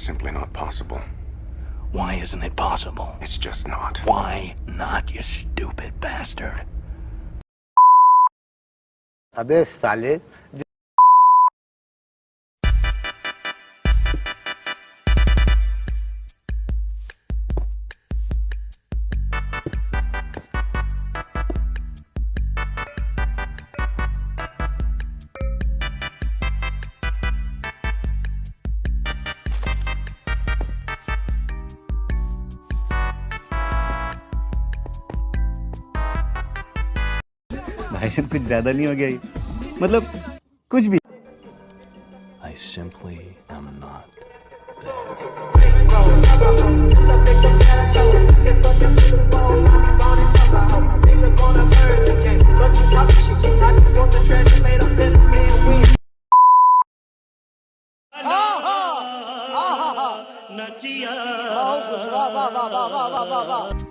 It's simply not possible. Why isn't it possible? It's just not. Why not, you stupid bastard? अबे साले भाई साहब कुछ ज्यादा नहीं हो गया ये? मतलब कुछ भी I simply am not. वाह वाह वाह वाह वाह वाह वाह